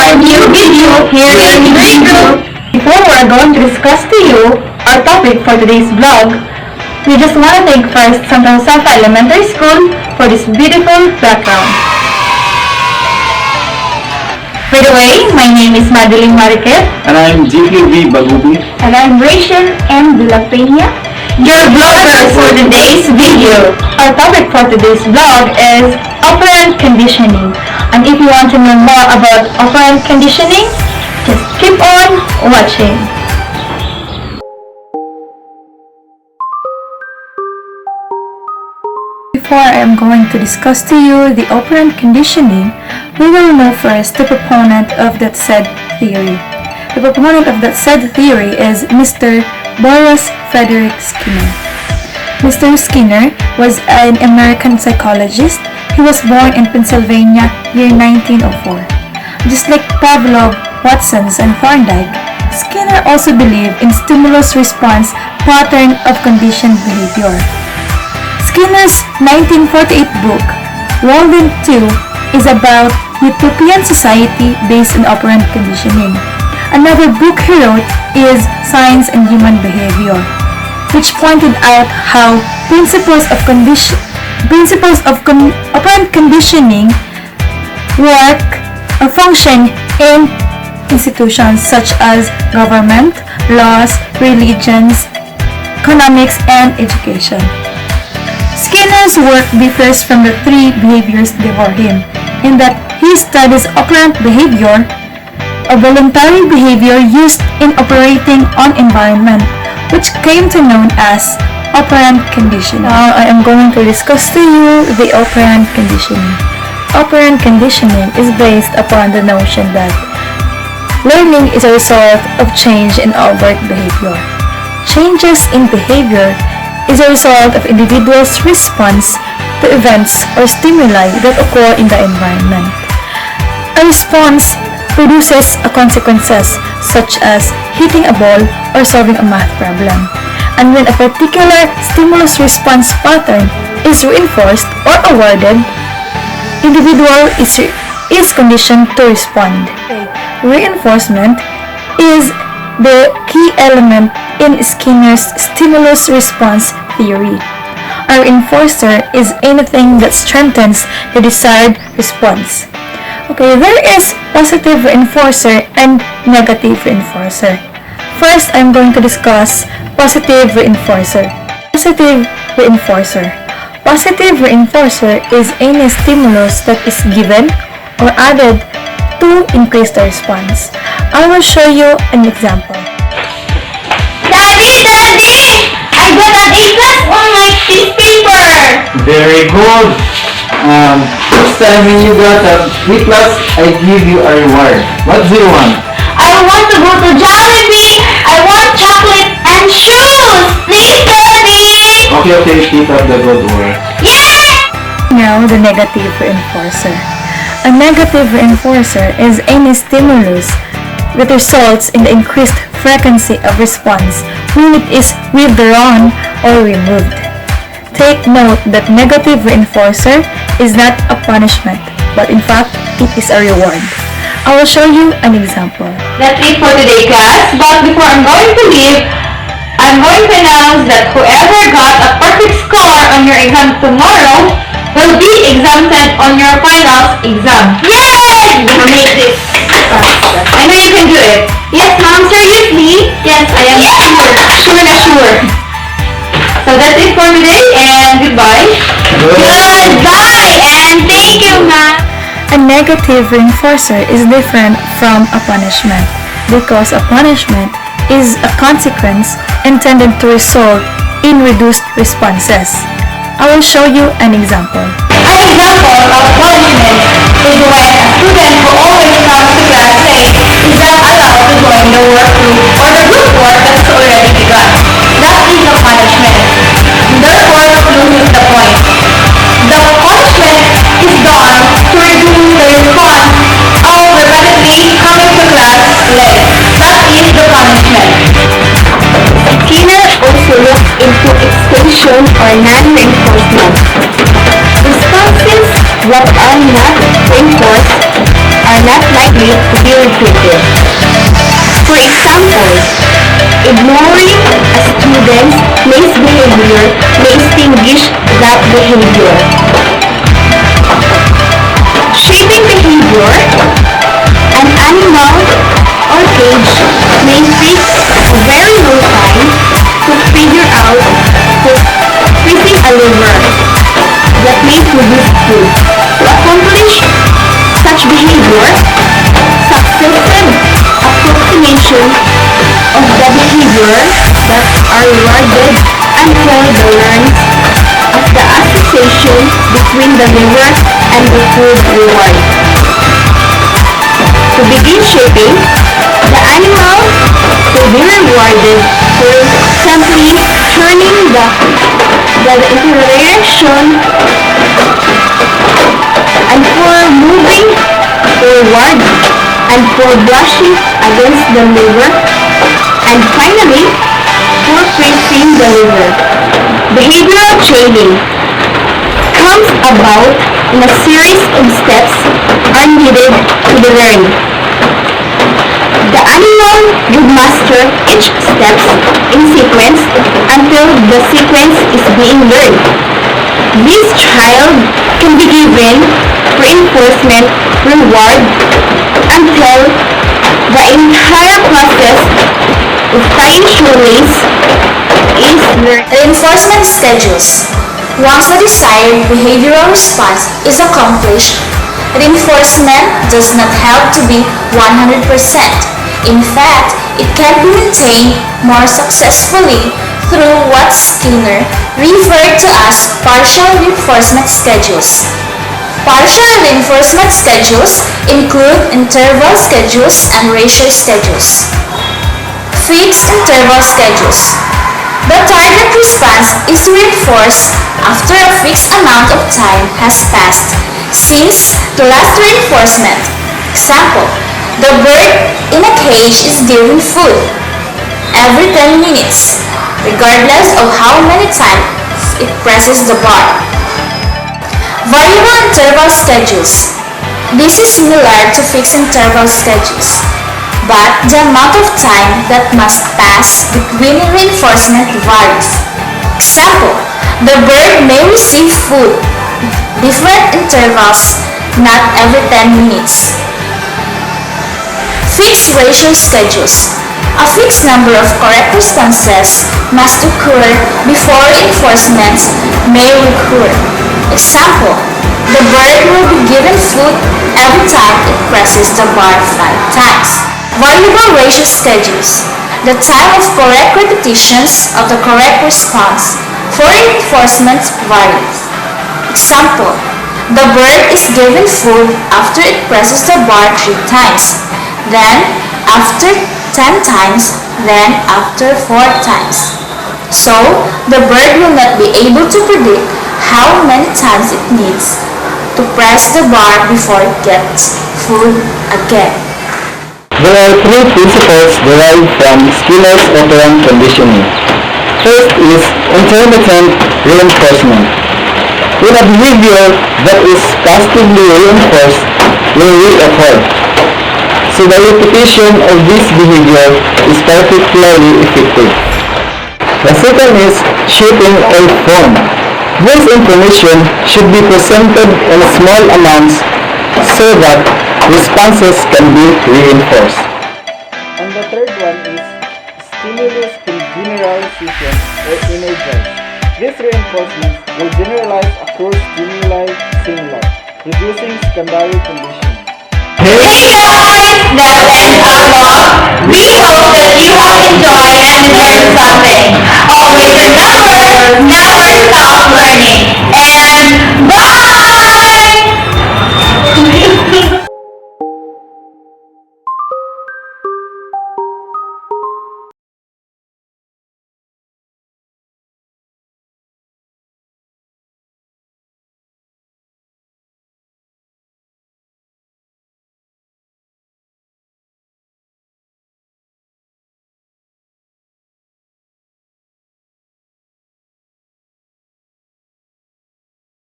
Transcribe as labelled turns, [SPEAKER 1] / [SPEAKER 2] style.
[SPEAKER 1] a new video here in Trento. Before we are going to discuss to you our topic for today's vlog, we just want to thank first Trento Elementary School for this beautiful background. By the way, my name is Madeline Mariquet.
[SPEAKER 2] And I'm GQV Bagubi.
[SPEAKER 1] And I'm Rachel M. De La Peña, your vlogger for today's video. Our topic for today's vlog is operant conditioning. And if you want to know more about operant conditioning, just keep on watching. Before I am going to discuss to you the operant conditioning, we will know first the proponent of that said theory. The proponent of that said theory is Mr. Boris Frederick Skinner. Mr. Skinner was an American psychologist. He was born in Pennsylvania, year 1904. Just like Pavlov, Watson's, and Thorndike, Skinner also believed in stimulus-response pattern of conditioned behavior. Skinner's 1948 book, Walden 2, is about utopian society based on operant conditioning. Another book he wrote is Science and Human Behavior, which pointed out how principles of operant conditioning work or function in institutions such as government, laws, religions, economics, and education. Skinner's work differs from the three behaviors before him in that he studies operant behavior, a voluntary behavior used in operating on environment, which came to known as operant conditioning. Now I am going to discuss to you the operant conditioning. Operant conditioning is based upon the notion that learning is a result of change in overt behavior. Changes in behavior is a result of individuals' response to events or stimuli that occur in the environment. A response produces consequences such as hitting a ball or solving a math problem. And when a particular stimulus-response pattern is reinforced or awarded, individual is conditioned to respond. Reinforcement is the key element in Skinner's stimulus-response theory. A reinforcer is anything that strengthens the desired response. Okay, there is positive reinforcer and negative reinforcer. First, I'm going to discuss positive reinforcer. Positive reinforcer. Positive reinforcer is any stimulus that is given or added to increase the response. I will show you an example.
[SPEAKER 3] Daddy! I got an A+ on my this paper!
[SPEAKER 2] Very good. Next time when you got a B+, I give you a reward. What do you want?
[SPEAKER 3] I want to go to Jollibee! I want chocolate and shoes! Please, Daddy!
[SPEAKER 2] Okay, keep up the good work.
[SPEAKER 3] Yeah!
[SPEAKER 1] Now, the negative reinforcer. A negative reinforcer is any stimulus that results in the increased frequency of response when it is withdrawn or removed. Take note that negative reinforcer is not a punishment, but in fact, it is a reward. I will show you an example.
[SPEAKER 3] That's it for today, class. But before I'm going to leave, I'm going to announce that whoever got a perfect score on your exam tomorrow will be exempted on your finals exam. Yay! You're gonna make this. I know you can do it. Yes, ma'am. Seriously? Yes, I am sure. So that's it for today, and goodbye. Goodbye, and thank you, ma'am.
[SPEAKER 1] A negative reinforcer is different from a punishment because a punishment is a consequence intended to result in reduced responses. I will show you an example.
[SPEAKER 3] An example of punishment is when a student who always comes to class late is not allowed to join the work group or the group work that's already begun. That is a punishment. Therefore, loses the point. The punishment is done to reduce the response of repeatedly coming to class late. That is the punishment. Skinner also looked into extension or non-reinforcement. Responses that are not are not likely to be repeated. For example, ignoring a student's misbehavior may extinguish that behavior. Shaping behavior, an animal or cage may take a very long time to figure out that freezing a lever that may produce food. To accomplish such behavior, successive approximation of the behavior that are rewarded until the learns of the association between the lever and the food reward. To begin shaping, the animal will be rewarded for simply turning the interaction and for moving forward and for brushing against the lever and finally for pressing the lever. Behavioral training comes about in a series of steps are needed to be learned. The animal would master each step in sequence until the sequence is being learned. This child can be given reinforcement reward until the entire process of tying shoelace is learned.
[SPEAKER 1] Reinforcement schedules. Once the desired behavioral response is accomplished, reinforcement does not have to be 100%. In fact, it can be maintained more successfully through what Skinner referred to as partial reinforcement schedules. Partial reinforcement schedules include interval schedules and ratio schedules. Fixed interval schedules. The target response is reinforced after a fixed amount of time has passed since the last reinforcement. Example, the bird in a cage is given food every 10 minutes, regardless of how many times it presses the bar. Variable interval schedules. This is similar to fixed interval schedules, but the amount of time that must pass between reinforcement varies. Example, the bird may receive food different intervals, not every 10 minutes. Fixed ratio schedules. A fixed number of correct responses must occur before reinforcements may recur. Example, the bird will be given food every time it presses the bar 5 times. Variable ratio schedules. The time of correct repetitions of the correct response for reinforcements varies. Example, the bird is given food after it presses the bar 3 times, then after 10 times, then after 4 times. So, the bird will not be able to predict how many times it needs to press the bar before it gets food again.
[SPEAKER 2] There are 3 principles derived from Skinner's operant conditioning. First is intermittent reinforcement. When a behavior that is positively reinforced will reoccur, so the repetition of this behavior is particularly effective. The second is shaping or form. This information should be presented in small amounts so that responses can be reinforced. And the third one is stimulus generalization or energize. This reinforcement will generalize across stimuli similar, reducing secondary conditions.
[SPEAKER 3] Hey guys, that went along. We hope that you have enjoyed and learned something. Always remember, never stop learning. And bye!